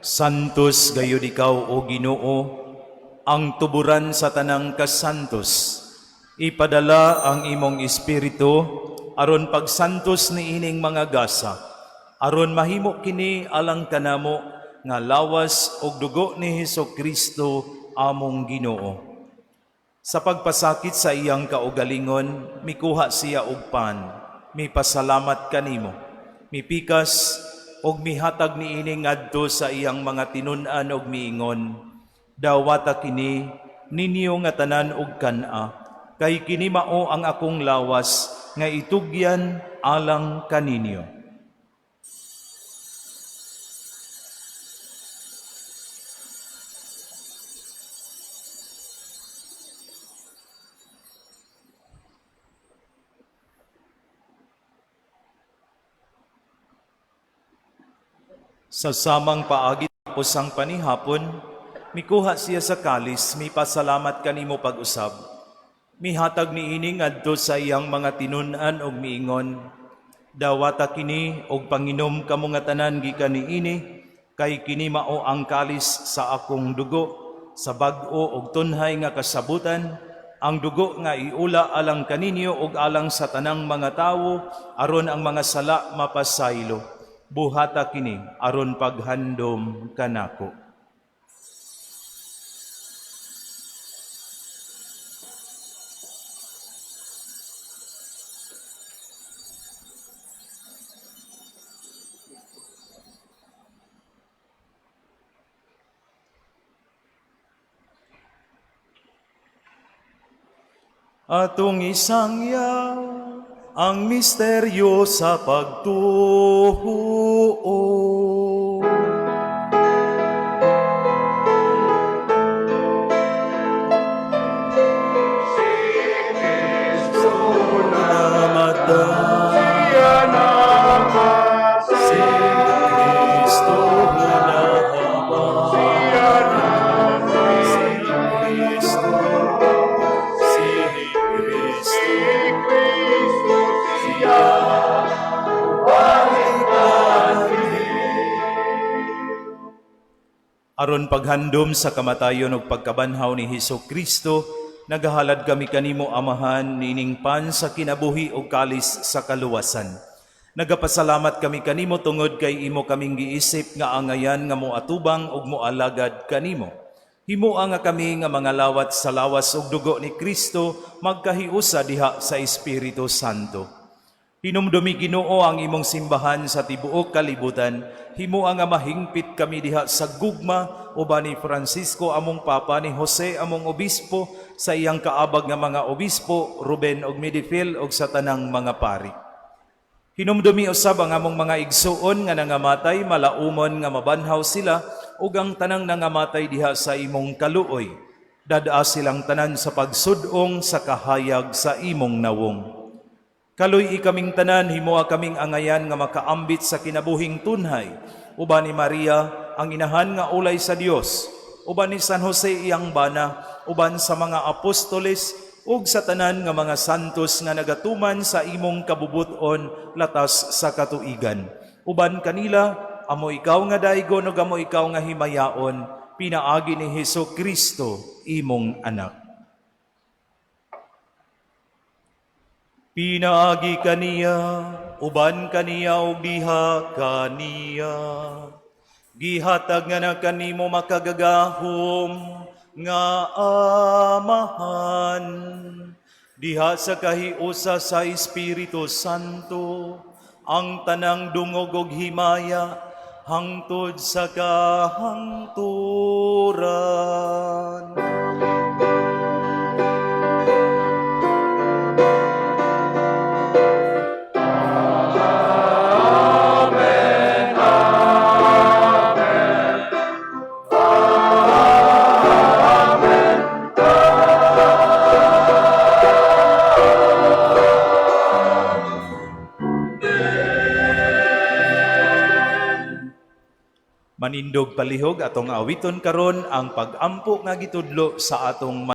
Santos gayud ikaw o Ginoo, ang tuburan sa tanang kasantos. Ipadala ang imong espiritu aron pagsantos ni ining mga gasa, aron mahimo kini alang kanamo nga lawas og dugo ni Hesukristo among Ginoo. Sa pagpasakit sa iyang kaugalingon, mikuha siya og pan, mipasalamat kanimo, mipikas og mihatag niini ngadto sa iyang mga tinun-an og miingon, dawata kini ninyo nga tanan og kana, kay kini mao ang akong lawas nga itugyan alang kaninyo. Sa samang paagi tapos ang panihapon, mikuha siya sa kalis, mipasalamat kanimo pag-usab. Mihatag niini ngadto sa iyang mga tinun-an og miingon, dawata kini og panginom kamo nga tanan gikan niini, kay kini mao ang kalis sa akong dugo, sa bag-o og tunhay nga kasabutan, ang dugo nga iula alang kaninyo og alang sa tanang mga tawo, aron ang mga sala mapasaylo. Buhata kini aron paghandom kanako. Atong isangyaw ang misteryo sa pagtuo. Namatay Siya namatay. si Kristo nahabang. Siya namatay. Si Kristo, si Kristo. Si Kristo siya. Aron paghandom sa kamatayon ug pagkabanhaw ni Hesukristo, nagahalad kami kanimo Amahan nining pan sa kinabuhi ug kalis sa kaluwasan. Nagapasalamat kami kanimo tungod kay imo kaming giisip nga angayan nga moatubang ug moalagad kanimo. Himua nga kami nga mga lawat sa lawas ug dugo ni Kristo magkahiusa diha sa Espiritu Santo. Hinumdumi Ginoo ang imong simbahan sa tibuok kalibutan, himua nga mahingpit kami diha sa gugma uban ni Francisco among papa, ni Jose among obispo, sa iyang kaabag nga mga obispo, Ruben og Medifil og sa tanang mga pari. Hinumdumi usab ang among mga igsuon nga nangamatay, malaumon nga mabanhaw sila ug ang tanang nangamatay diha sa imong kaluoy. Dadaa silang tanan sa pagsudong sa kahayag sa imong nawong. Kaluy kaming tanan, himuha kaming angayan nga makaambit sa kinabuhing tunhay, uban ni Maria ang inahan nga ulay sa Dios, uban ni San Jose iyang bana, uban sa mga apostoles ug sa tanan nga mga santos nga nagatuman sa imong kabubuton latas sa katuigan. Uban kanila amo ikaw nga daygon ug amo ikaw nga himayaon, pinaagi ni Hesukristo imong anak. Pinaagi kaniya, uban kaniya o diha kaniya. Gihatag nga na kanimo makagagahom nga Amahan. Diha sa kahiusa sa Espiritu Santo, ang tanang dungog og himaya, hangtod sa kahangturan. Manindog palihog atong awiton karon ang pag-ampo nga gitudlo sa atong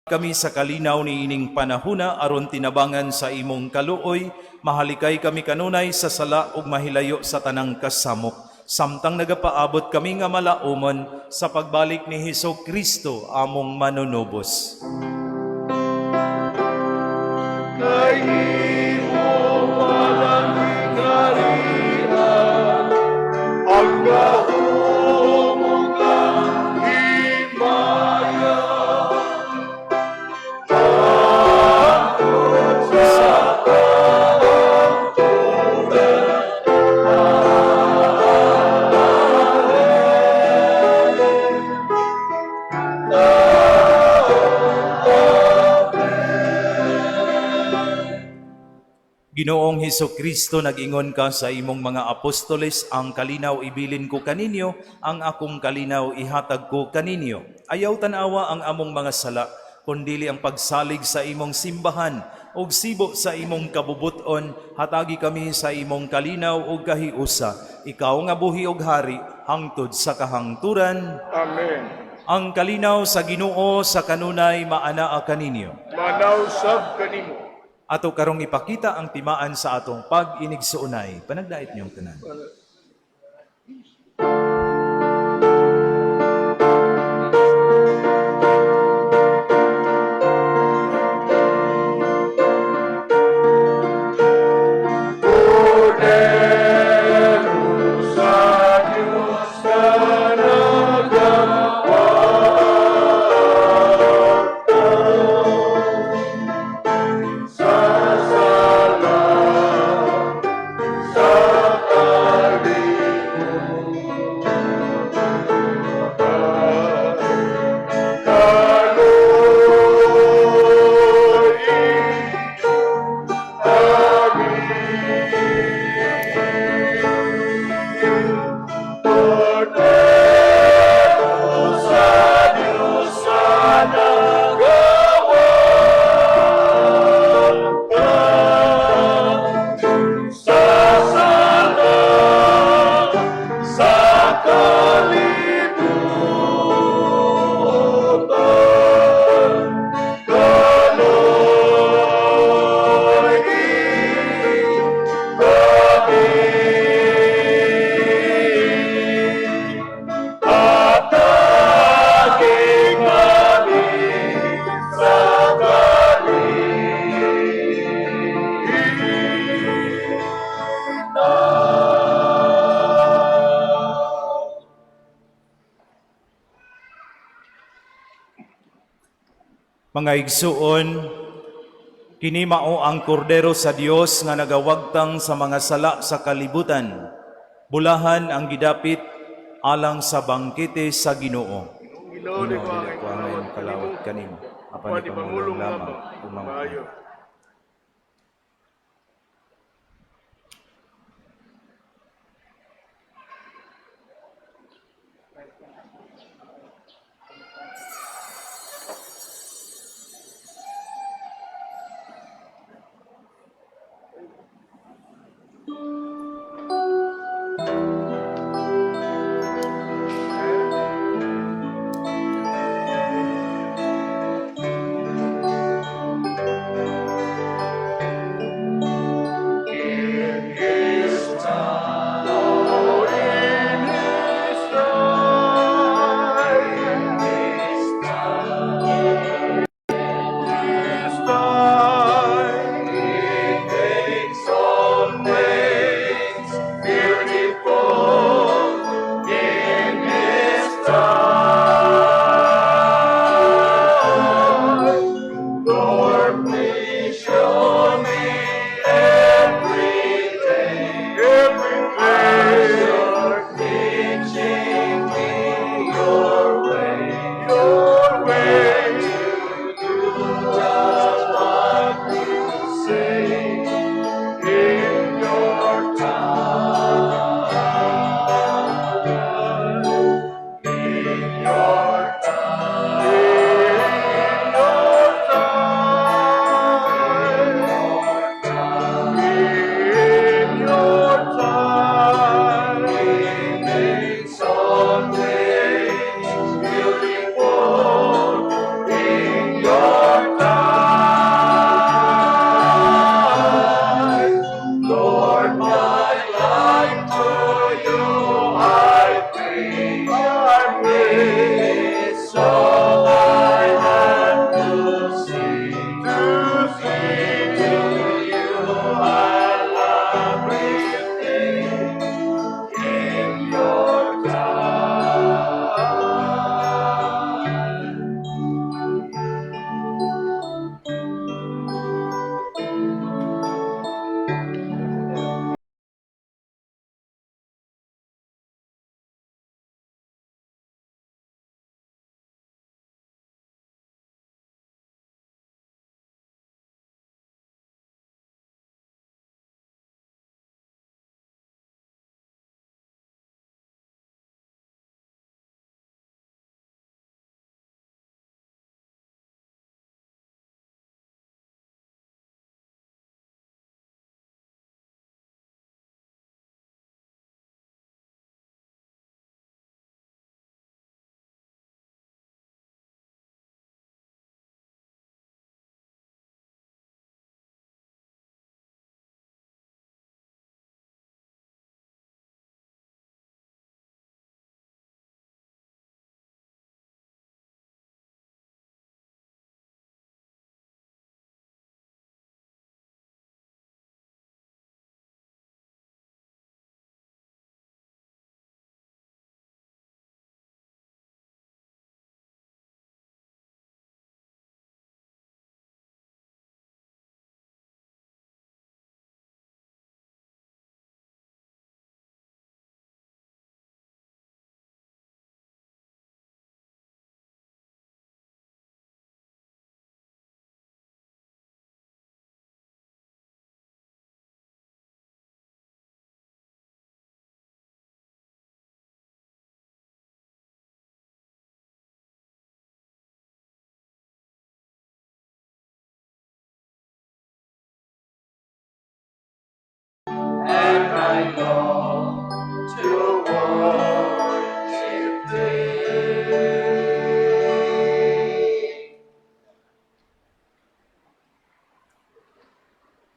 kami sa kalinaw ni ining panahuna aron tinabangan sa imong kaluoy, mahalikay kami kanunay sa sala ug mahilayo sa tanang kasamok. Samtang nagapaabot kami nga malaumon sa pagbalik ni Hesus Kristo among manunubos. Kay imo malamig harian, ang kahumugang himaya. Angkot sa Ginoong Hesus Kristo, nag-ingon ka sa imong mga apostoles, ang kalinaw ibilin ko kaninyo, ang akong kalinaw ihatag ko kaninyo. Ayaw tanawa ang among mga sala, kundili ang pagsalig sa imong simbahan, ug sibo sa imong kabubuton, hatagi kami sa imong kalinaw ug kahiusa. Ikaw nga buhi ug hari, hangtod sa kahangturan. Amen. Ang kalinaw sa Ginoo sa kanunay maanaa kaninyo. Manaw sab kanimo. Ato karong ipakita ang timaan sa atong pag-inigsuunay. Panagdait niyong tanan. Cordero sa Diyos ka nagapatay, sa sala, sa Mga igsuon, kini mao ang kordero sa Dios nga nagawagtang sa mga sala sa kalibutan. Bulahan ang gidapit alang sa bangkete sa Ginoo. Ginoo di ko ang Ginoo, kalawat kanimo. Apan Pwede ipamulong pangulong lamang. lamang. Maayo.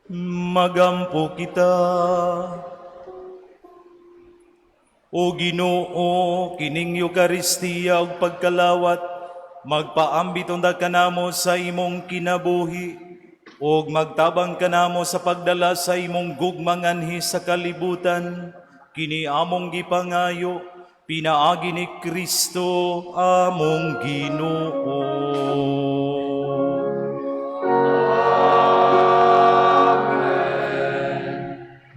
Magampo kita. O Ginoo, kining Eukaristiya ug pagkalawat, magpaambiton da kanamo sa imong kinabuhi, ug magtabang kanamo sa pagdala sa imong gugmang anhi sa kalibutan, kini among gipangayo, pinaagi ni Kristo among Ginoo.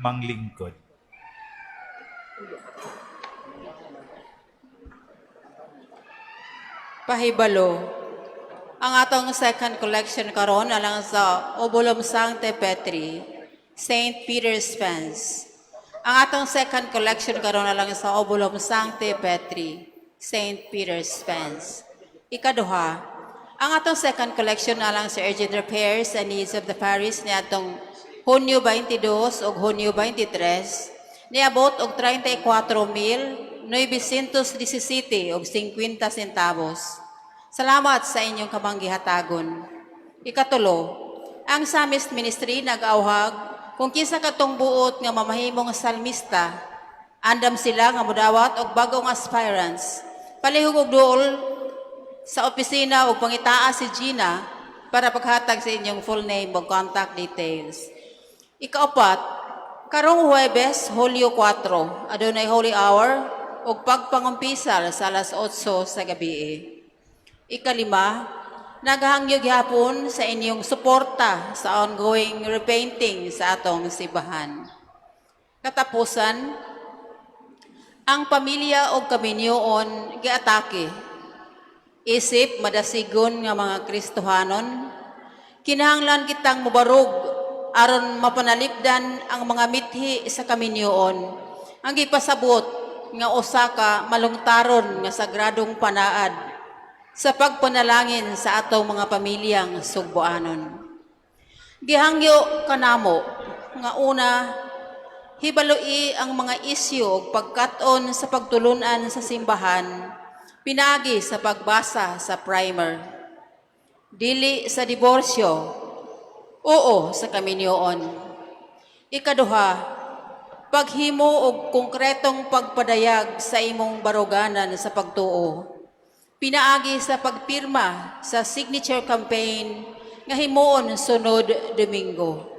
Manglingkod. Pahibalo, ang atong second collection karon alang sa Obulum Sancte Petri, St. Peter's Fence. Ang atong second collection karon alang sa Obulum Sancte Petri, St. Peter's Fence. Ikaduha, ang atong second collection alang sa urgent repairs and needs of the parish ni atong Hunyo 22 ug Hunyo 23 niabot og 34,917 og 50 centavos. Salamat sa inyong kamanggihatagon. Ikatulo, ang Psalmist Ministry nag-auhag kung kisa katong buot nga mamahimong salmista, andam sila nga mudawat og bagong aspirants. Palihog og duol sa opisina og pangitaa si Gina para paghatag sa inyong full name ug contact details. Ikaapat, karong Huwebes, Hulyo 4, adunay Holy Hour ug pagpangumpisal sa alas 8 sa gabi. Ikalima, naghangyog hapon sa inyong suporta sa ongoing repainting sa atong simbahan. Katapusan, ang pamilya o kaminyoon giatake. Isip madasigon nga mga Kristohanon, kinahanglan kitang mubarog aron mapanalipdan ang mga mithi sa kaminyoon. Ang gipasabot nga usa ka malungtaron nga sagradong panaad sa pagpanalangin sa atong mga pamilyang sugboanon. Gihangyo kanamo nga una, hibaloi ang mga isyu ug pagkat-on sa pagtulunan sa simbahan, pinagi sa pagbasa sa primer. Dili sa diborsyo, oo sa kaminyoon. Ikaduha, paghimo og konkretong pagpadayag sa imong baruganan sa pagtuo. Pinaagi sa pagpirma sa signature campaign nga himuon sunod Domingo.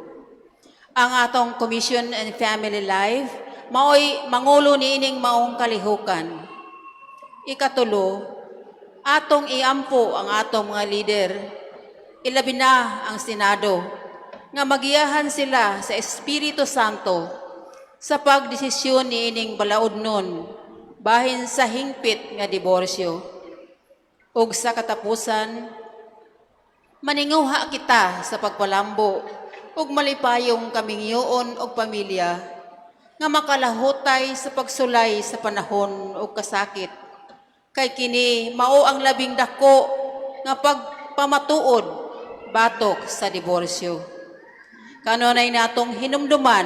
Ang atong Commission and Family Life maoy mangulo niining maong kalihukan. Ikatulo, atong iampo ang atong mga leader, ilabi na ang Senado, nga magiyahan sila sa Espiritu Santo sa pagdesisyon niining balaodnon bahin sa hingpit nga diborsyo. Ug sa katapusan, maninguha kita sa pagpalambo ug malipayong kamingyoon og pamilya nga makalahutay sa pagsulay sa panahon ug kasakit. Kay kini mao ang labing dako nga pagpamatuod batok sa diborsyo. Kanunay natong hinumduman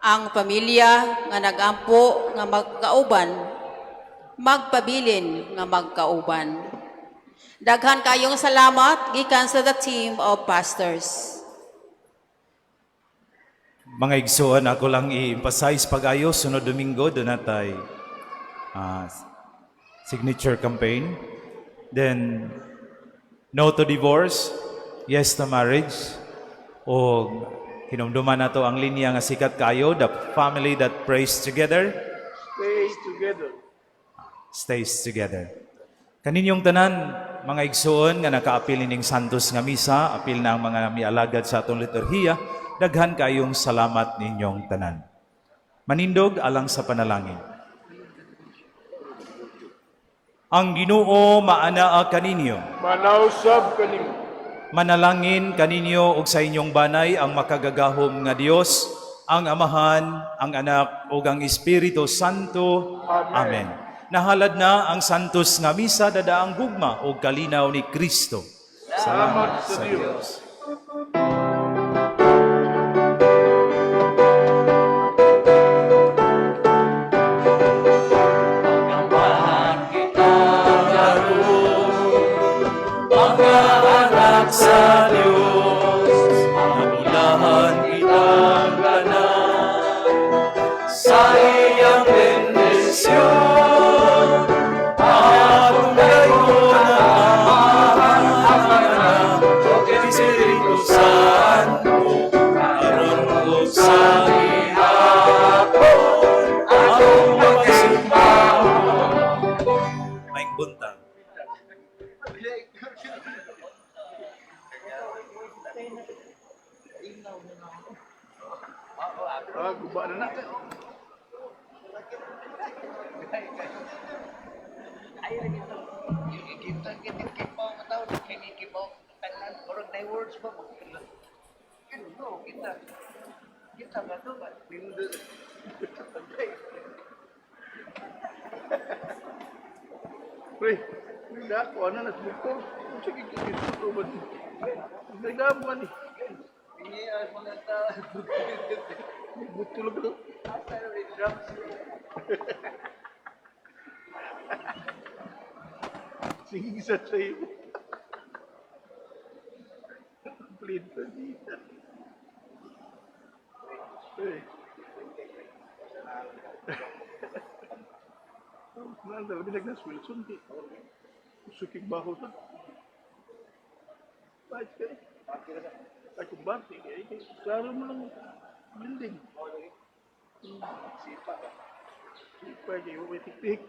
ang pamilya nga nagampo nga magkauban, magpabilin nga magkauban. Daghan kayong salamat gikan sa the team of pastors. Mga igsoon, ako lang i-emphasize pag-ayo, sunod Domingo, doon natay signature campaign. Then, no to divorce, yes to marriage. O hinumduman na to ang linya nga sikat kayo, the family that prays together, Stays together. stays together. Kaninyong tanan, mga igsoon nga nakaapil ning Santos nga misa, apil na ang mga mialagad sa atong liturhiya, daghan kayong salamat ninyong tanan. Manindog alang sa panalangin. Ang Ginoo maanaa kaninyo. Manausab kanimo. Manalangin kaninyo ug sa inyong banay ang makagagahom nga Dios, ang Amahan, ang Anak ug ang Espiritu Santo. Amen. Nahalad na ang Santos nga misa dadaang gugma ug kalinaw ni Kristo. Salamat sa Dios. Sa Diyos, namulahan sa iyang bendisyon at gayon ang anak Espiritu Santo aron ug sa ihapon akong magsimba maing buntag. Guba na na. Pre, nagdako na nas buko. Sige, ito ba? Nagdako man eh. Butulog to. Sige sa sa'yo. Please, dito. Eh. Nanda, lebih nagnas Wilson di. Sukik baho to. Baik kay. Aku bati kay. Klaro mo lang building. Sipa kay, may tiktik.